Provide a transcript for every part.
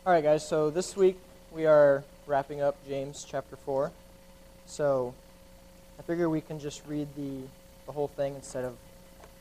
All right, guys, so this week we are wrapping up James chapter 4. So I figure we can just read the whole thing instead of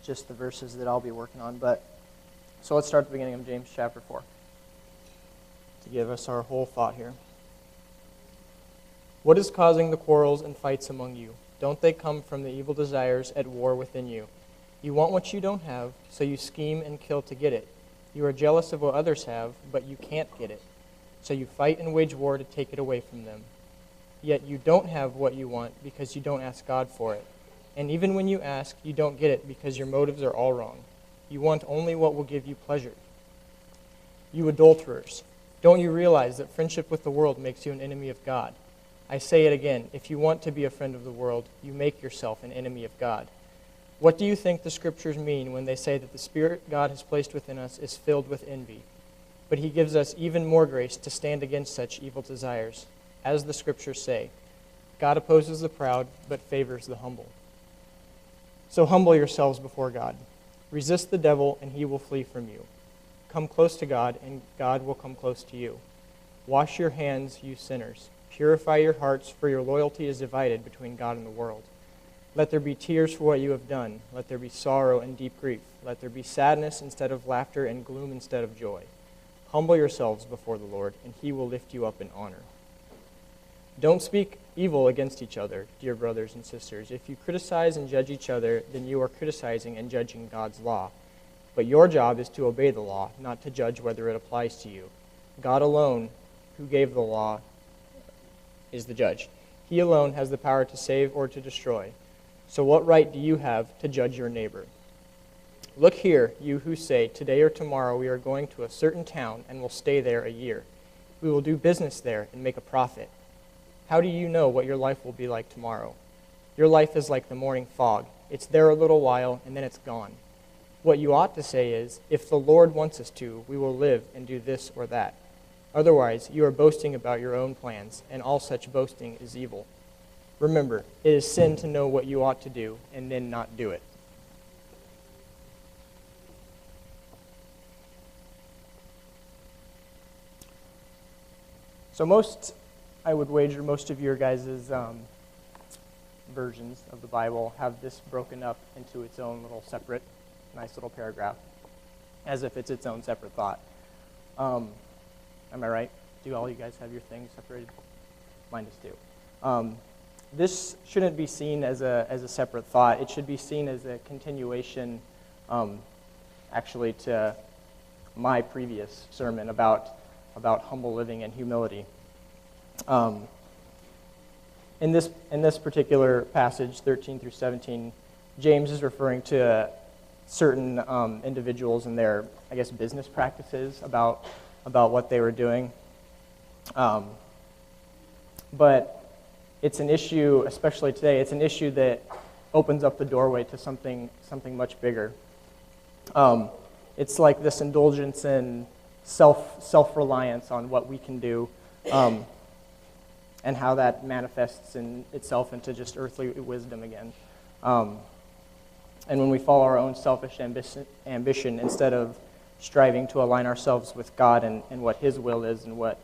just the verses that I'll be working on. So let's start at the beginning of James chapter 4 to give us our whole thought here. What is causing the quarrels and fights among you? Don't they come from the evil desires at war within you? You want what you don't have, so you scheme and kill to get it. You are jealous of what others have, but you can't get it. So you fight and wage war to take it away from them. Yet you don't have what you want because you don't ask God for it. And even when you ask, you don't get it because your motives are all wrong. You want only what will give you pleasure. You adulterers, don't you realize that friendship with the world makes you an enemy of God? I say it again, if you want to be a friend of the world, you make yourself an enemy of God. What do you think the Scriptures mean when they say that the Spirit God has placed within us is filled with envy? But He gives us even more grace to stand against such evil desires. As the Scriptures say, God opposes the proud, but favors the humble. So humble yourselves before God. Resist the devil, and he will flee from you. Come close to God, and God will come close to you. Wash your hands, you sinners. Purify your hearts, for your loyalty is divided between God and the world. Let there be tears for what you have done. Let there be sorrow and deep grief. Let there be sadness instead of laughter and gloom instead of joy. Humble yourselves before the Lord, and He will lift you up in honor. Don't speak evil against each other, dear brothers and sisters. If you criticize and judge each other, then you are criticizing and judging God's law. But your job is to obey the law, not to judge whether it applies to you. God alone, who gave the law, is the judge. He alone has the power to save or to destroy. So what right do you have to judge your neighbor? Look here, you who say, today or tomorrow we are going to a certain town and will stay there a year. We will do business there and make a profit. How do you know what your life will be like tomorrow? Your life is like the morning fog. It's there a little while and then it's gone. What you ought to say is, if the Lord wants us to, we will live and do this or that. Otherwise, you are boasting about your own plans, and all such boasting is evil. Remember, it is sin to know what you ought to do and then not do it. So I would wager most of your guys' versions of the Bible have this broken up into its own little separate, nice little paragraph, as if it's its own separate thought. Am I right? Do all you guys have your things separated? Mine does too. This shouldn't be seen as a separate thought. It should be seen as a continuation, actually, to my previous sermon about humble living and humility. In this particular passage, 13 through 17, James is referring to certain individuals and their, I guess, business practices about what they were doing. But it's an issue, especially today, it's an issue that opens up the doorway to something much bigger. It's like this indulgence in self-reliance on what we can do, and how that manifests itself into just earthly wisdom again. And when we follow our own selfish ambition instead of striving to align ourselves with God and what His will is and what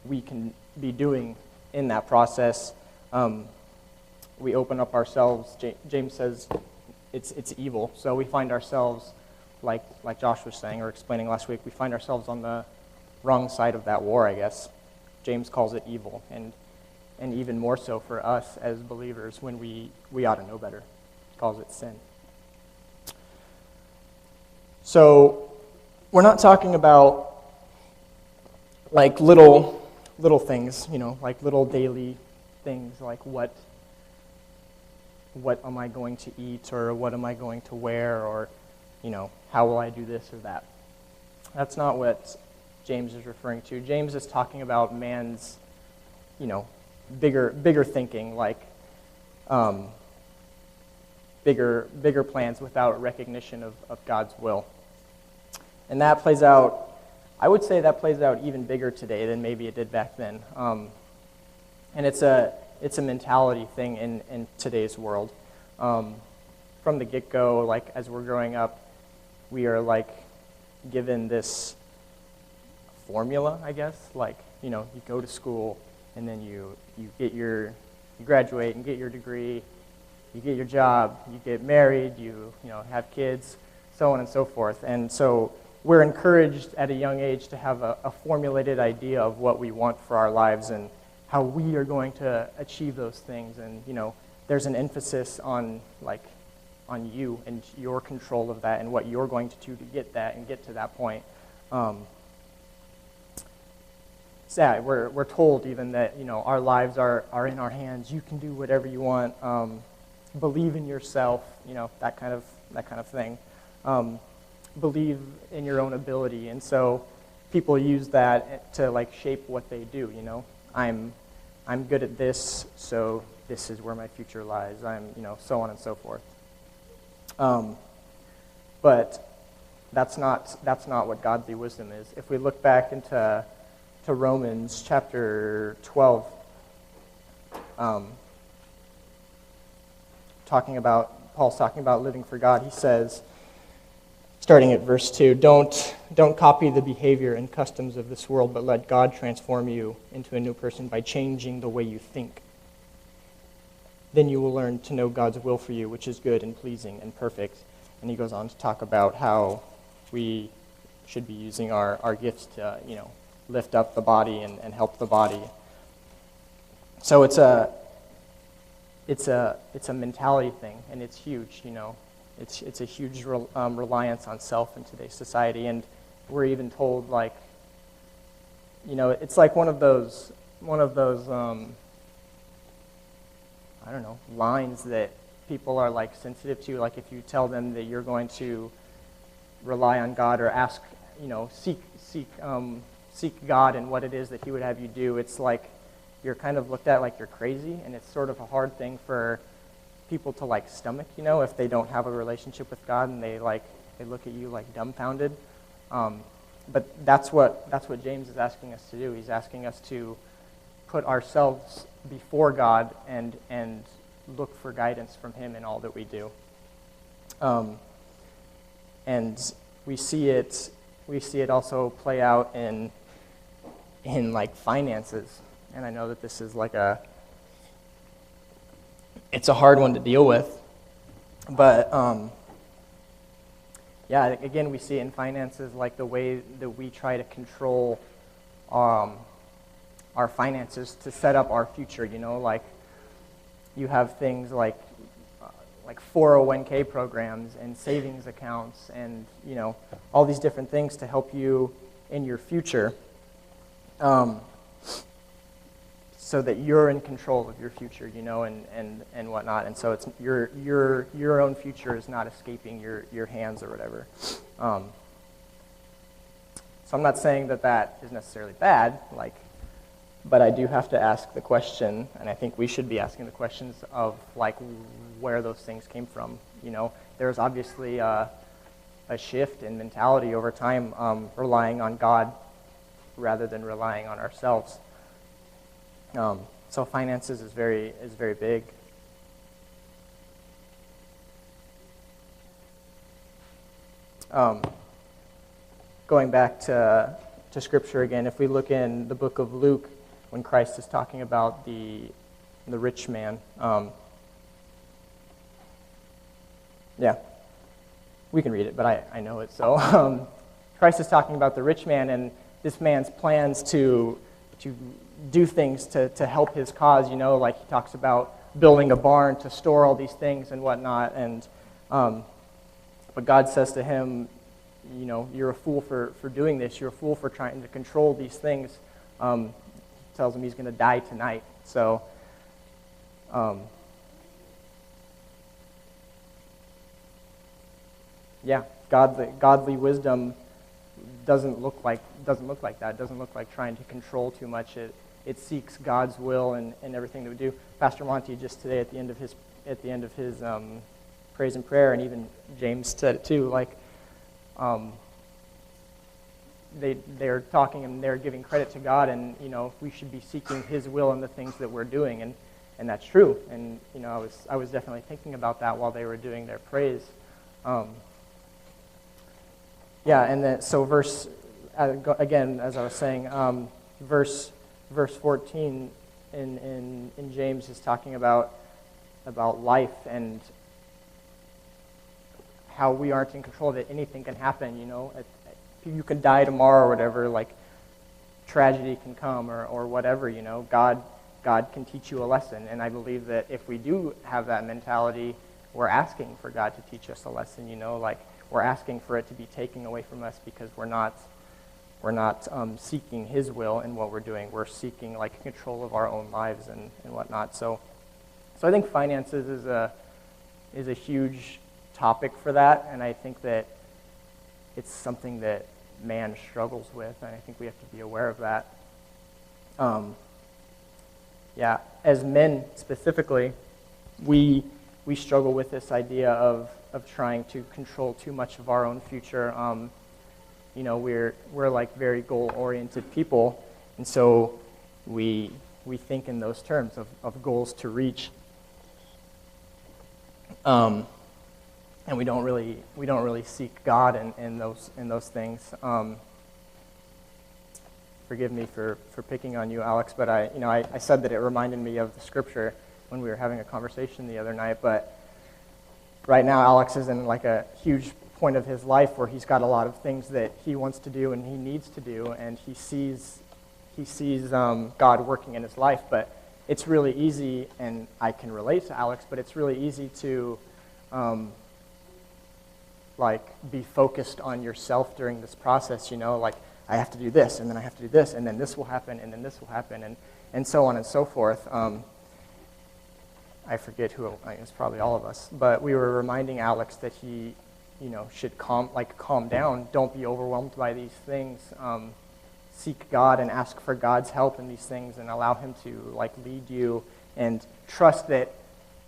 we can be doing in that process, we open up ourselves. James says it's evil. So we find ourselves, like Josh was saying or explaining last week, we find ourselves on the wrong side of that war, I guess. James calls it evil, and even more so for us as believers when we ought to know better. He calls it sin. So we're not talking about like little things, like little daily things, like what am I going to eat, or what am I going to wear, or how will I do this or that. That's not what James is referring to. James is talking about man's, bigger thinking, like bigger plans without recognition of God's will. And that plays out, I would say that plays out even bigger today than maybe it did back then. And it's a mentality thing in today's world. From the get-go, like as we're growing up, we are like given this formula, I guess. Like, you go to school, and then you graduate and get your degree, you get your job, you get married, you have kids, so on and so forth. And so we're encouraged at a young age to have a formulated idea of what we want for our lives and how we are going to achieve those things. And there's an emphasis on you and your control of that and what you're going to do to get that and get to that point. We're told even that our lives are in our hands. You can do whatever you want. Believe in yourself. That kind of thing. Believe in your own ability. And so people use that to shape what they do. I'm good at this, so this is where my future lies. I'm so on and so forth. But that's not what godly wisdom is. If we look back into Romans chapter 12, Paul's talking about living for God. He says, starting at verse 2, don't copy the behavior and customs of this world, but let God transform you into a new person by changing the way you think. Then you will learn to know God's will for you, which is good and pleasing and perfect. And he goes on to talk about how we should be using our gifts to, lift up the body and help the body. So it's a mentality thing, and it's huge. It's a huge reliance on self in today's society, and we're even told it's like one of those I don't know, lines that people are sensitive to. Like if you tell them that you're going to rely on God or ask, seek God and what it is that He would have you do, it's like you're kind of looked at like you're crazy, and it's sort of a hard thing for people to stomach, if they don't have a relationship with God and they look at you dumbfounded. But that's what James is asking us to do. He's asking us to put ourselves before God and look for guidance from Him in all that we do. And we see it also play out in finances. And I know that this is it's a hard one to deal with, but again, we see it in finances, the way that we try to control our finances to set up our future. You have things like 401k programs and savings accounts and all these different things to help you in your future, so that you're in control of your future, and whatnot. And so it's your own future is not escaping your hands or whatever. So I'm not saying that is necessarily bad, but I do have to ask the question, and I think we should be asking the questions of where those things came from. There's obviously a shift in mentality over time, relying on God rather than relying on ourselves. So finances is very big. Going back to Scripture again, if we look in the book of Luke, when Christ is talking about the rich man, we can read it, but I know it. So Christ is talking about the rich man and this man's plans to do things to help his cause. He talks about building a barn to store all these things and whatnot. And but God says to him, you're a fool for doing this. You're a fool for trying to control these things. Tells him he's going to die tonight. So, godly wisdom doesn't look like that. It doesn't look like trying to control too much. It seeks God's will and everything that we do. Pastor Monty just today at the end of his praise and prayer, and even James said it too. They're talking and they're giving credit to God, and we should be seeking His will in the things that we're doing, and that's true. And I was definitely thinking about that while they were doing their praise. And then so again, as I was saying, verse 14 in James is talking about life and how we aren't in control of it. Anything can happen, you can die tomorrow or whatever, like tragedy can come or whatever, God can teach you a lesson. And I believe that if we do have that mentality, we're asking for God to teach us a lesson, like we're asking for it to be taken away from us because we're not seeking His will in what we're doing. We're seeking like control of our own lives and whatnot. So I think finances is a huge topic for that, and I think that it's something that man struggles with, and I think we have to be aware of that. As men specifically, we struggle with this idea of trying to control too much of our own future. We're like very goal-oriented people, and so we think in those terms of goals to reach. And we don't really seek God in those things. Forgive me for picking on you, Alex, but I said that it reminded me of the scripture when we were having a conversation the other night. But right now, Alex is in like a huge point of his life where he's got a lot of things that he wants to do and he needs to do, and he sees God working in his life. But it's really easy, and I can relate to Alex, but it's really easy to be focused on yourself during this process, like I have to do this, and then I have to do this, and then this will happen, and then this will happen, and so on and so forth. I forget who, it's probably all of us, but we were reminding Alex that he, should calm down, don't be overwhelmed by these things, seek God and ask for God's help in these things and allow Him to lead you, and trust that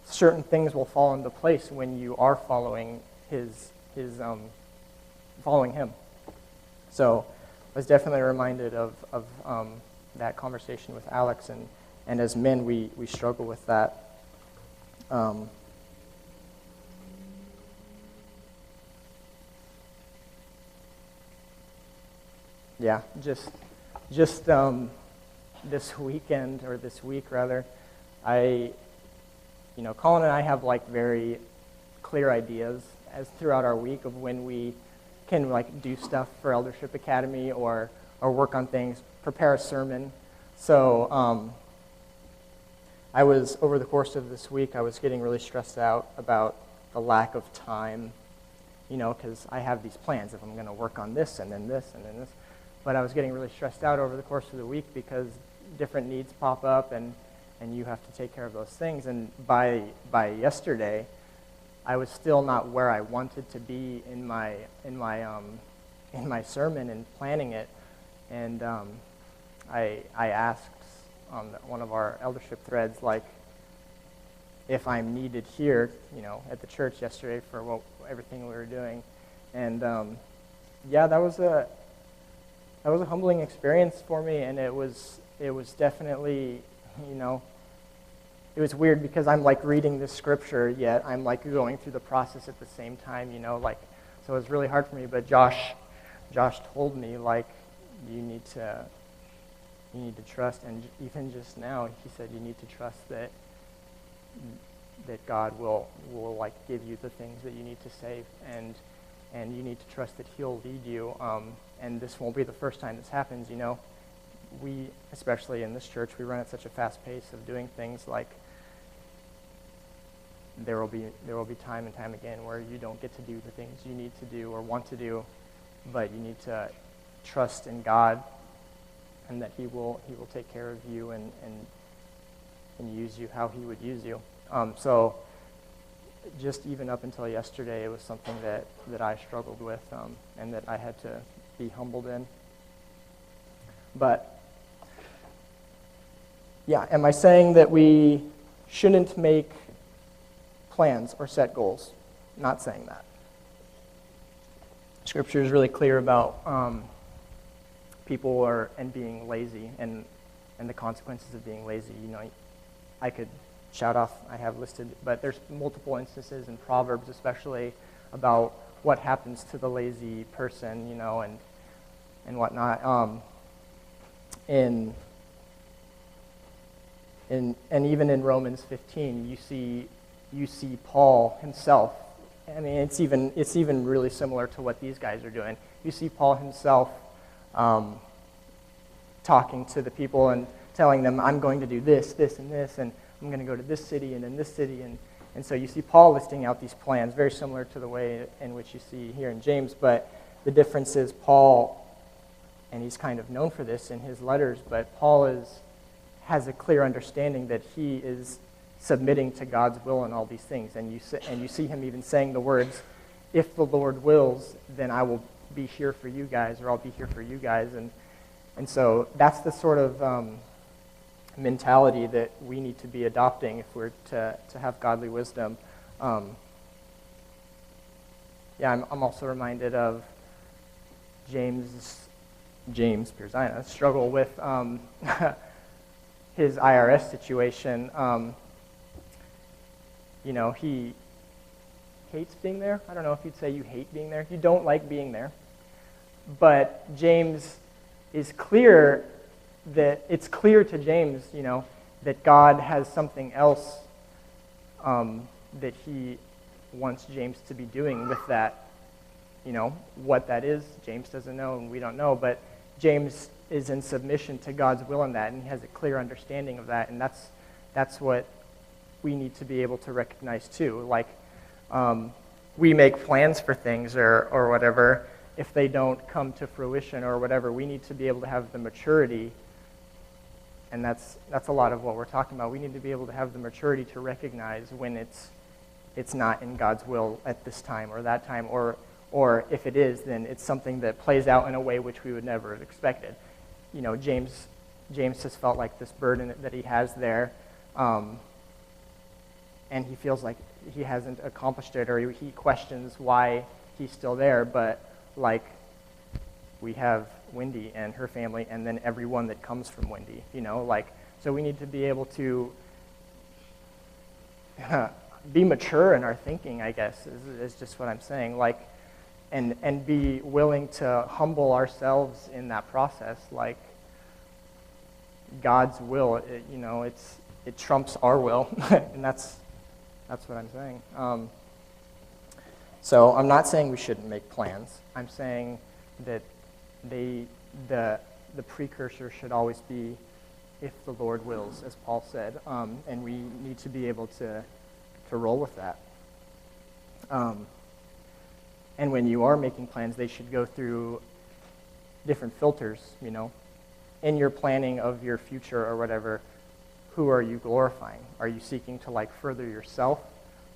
certain things will fall into place when you are following following Him. So I was definitely reminded of that conversation with Alex, and as men we struggle with that. Just this weekend, or this week rather, Colin and I have very clear ideas as throughout our week of when we can do stuff for Eldership Academy or work on things, prepare a sermon. So I was, over the course of this week, I was getting really stressed out about the lack of time, because I have these plans if I'm going to work on this and then this and then this. But I was getting really stressed out over the course of the week because different needs pop up and you have to take care of those things. And by yesterday, I was still not where I wanted to be in my sermon and planning it. And I asked on one of our eldership threads, if I'm needed here, at the church yesterday for everything we were doing. And that was a humbling experience for me, and it was definitely, it was weird because I'm reading this scripture, yet I'm going through the process at the same time, so it was really hard for me. But Josh told me you need to trust, and even just now he said you need to trust that God will give you the things that you need to say, and you need to trust that He'll lead you. And this won't be the first time this happens. We, especially in this church, we run at such a fast pace of doing things. There will be time and time again where you don't get to do the things you need to do or want to do, but you need to trust in God, and that He will take care of you and use you how He would use you. So just even up until yesterday, it was something that I struggled with, and that I had to be humbled in. But am I saying that we shouldn't make plans or set goals? Not saying that. Scripture is really clear about people being lazy and the consequences of being lazy. I could shout off, I have listed, but there's multiple instances in Proverbs especially about what happens to the lazy person, and and whatnot. And even in Romans 15, you see Paul himself. I mean, it's even really similar to what these guys are doing. You see Paul himself talking to the people and telling them, I'm going to do this, this, and this, and I'm going to go to this city and in this city. And so you see Paul listing out these plans, very similar to the way in which you see here in James, but the difference is Paul, and he's kind of known for this in his letters, but Paul has a clear understanding that he is submitting to God's will in all these things. And you see him even saying the words, if the Lord wills, then I will be here for you guys, or I'll be here for you guys. And so that's the sort of mentality that we need to be adopting if we're to have godly wisdom. I'm also reminded of James Pierzina struggle with his IRS situation. He hates being there. I don't know if you'd say you hate being there. You don't like being there. But James is clear that it's clear to James, that God has something else that he wants James to be doing with that. What that is, James doesn't know and we don't know, but James is in submission to God's will in that, and he has a clear understanding of that, and that's what we need to be able to recognize too. Like, we make plans for things or whatever. If they don't come to fruition or whatever, we need to be able to have the maturity, and that's a lot of what we're talking about. We need to be able to have the maturity to recognize when it's not in God's will at this time or that time, or if it is, then it's something that plays out in a way which we would never have expected. James has felt like this burden that he has there, and he feels like he hasn't accomplished it, or he questions why he's still there. But like, we have Wendy and her family, and then everyone that comes from Wendy. So we need to be able to be mature in our thinking, I guess, is just what I'm saying. Like, and be willing to humble ourselves in that process. Like, God's will, it trumps our will, and that's what I'm saying. So I'm not saying we shouldn't make plans. I'm saying that the precursor should always be, if the Lord wills, as Paul said, and we need to be able to roll with that. And when you are making plans, they should go through different filters, In your planning of your future or whatever, who are you glorifying? Are you seeking to further yourself,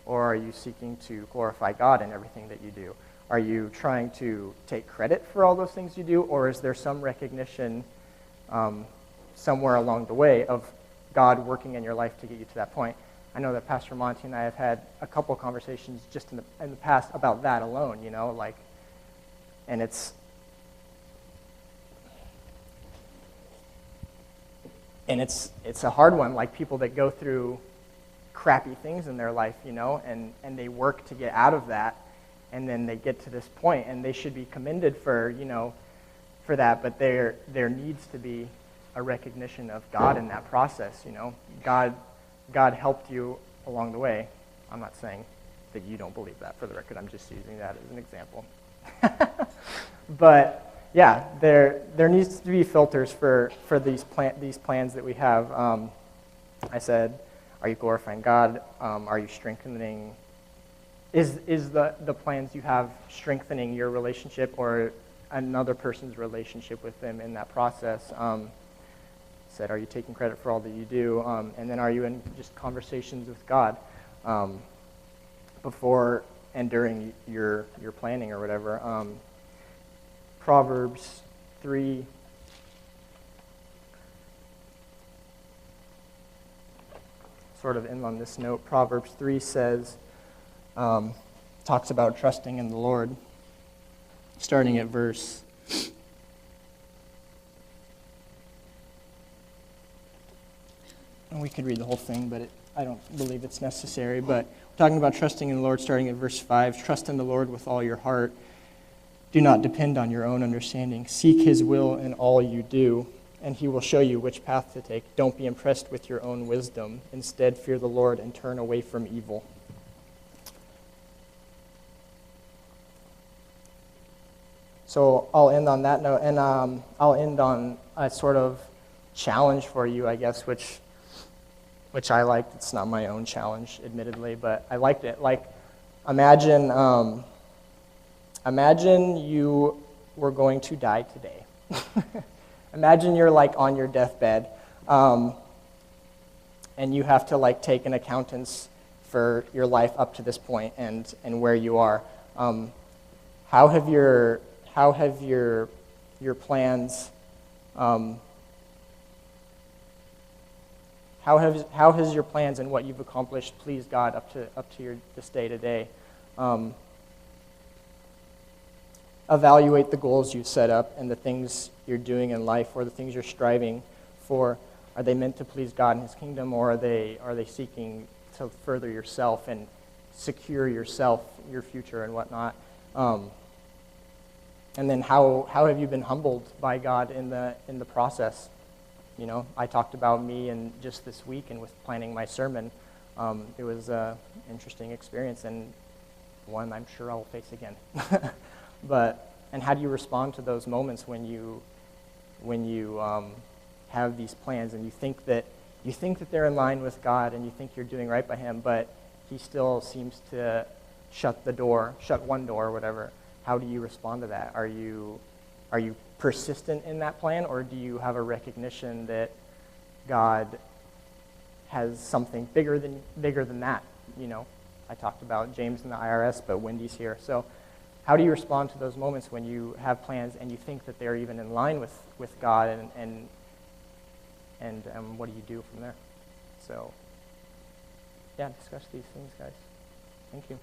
or are you seeking to glorify God in everything that you do? Are you trying to take credit for all those things you do, or is there some recognition somewhere along the way of God working in your life to get you to that point? I know that Pastor Monty and I have had a couple of conversations just in the past about that alone, and it's a hard one, like people that go through crappy things in their life, and they work to get out of that, and then they get to this point, and they should be commended for that, but there needs to be a recognition of God in that process, God helped you along the way. I'm not saying that you don't believe that, for the record. I'm just using that as an example. But yeah, there needs to be filters for these plans that we have. I said, are you glorifying God? Are you strengthening? Is the plans you have strengthening your relationship or another person's relationship with them in that process? Said, are you taking credit for all that you do? And then are you in just conversations with God before and during your planning or whatever? Proverbs 3, sort of end on this note. Proverbs 3 says, talks about trusting in the Lord, starting at verse we could read the whole thing, but I don't believe it's necessary. But we're talking about trusting in the Lord, starting at verse 5. Trust in the Lord with all your heart, Do not depend on your own understanding. Seek his will in all you do, and he will show you which path to take. Don't be impressed with your own wisdom. Instead, fear the Lord and turn away from evil. So I'll end on that note, and I'll end on a sort of challenge for you, I guess, which I liked. It's not my own challenge, admittedly, but I liked it. Like, imagine you were going to die today. Imagine you're like on your deathbed, and you have to like take an accountance for your life up to this point and where you are. How have your plans? How has your plans and what you've accomplished pleased God up to this day today? Evaluate the goals you've set up and the things you're doing in life, or the things you're striving for. Are they meant to please God and his kingdom, or are they seeking to further yourself and secure yourself, your future and whatnot? And then how have you been humbled by God in the process? You know, I talked about me and just this week and with planning my sermon. It was an interesting experience, and one I'm sure I'll face again. And how do you respond to those moments when you have these plans and you think that they're in line with God and you think you're doing right by him, but he still seems to shut one door or whatever? How do you respond to that? Are you persistent in that plan, or do you have a recognition that God has something bigger than that? You know, I talked about James and the IRS, but Wendy's here. So how do you respond to those moments when you have plans and you think that they're even in line with God, and what do you do from there? So yeah, discuss these things, guys. Thank you.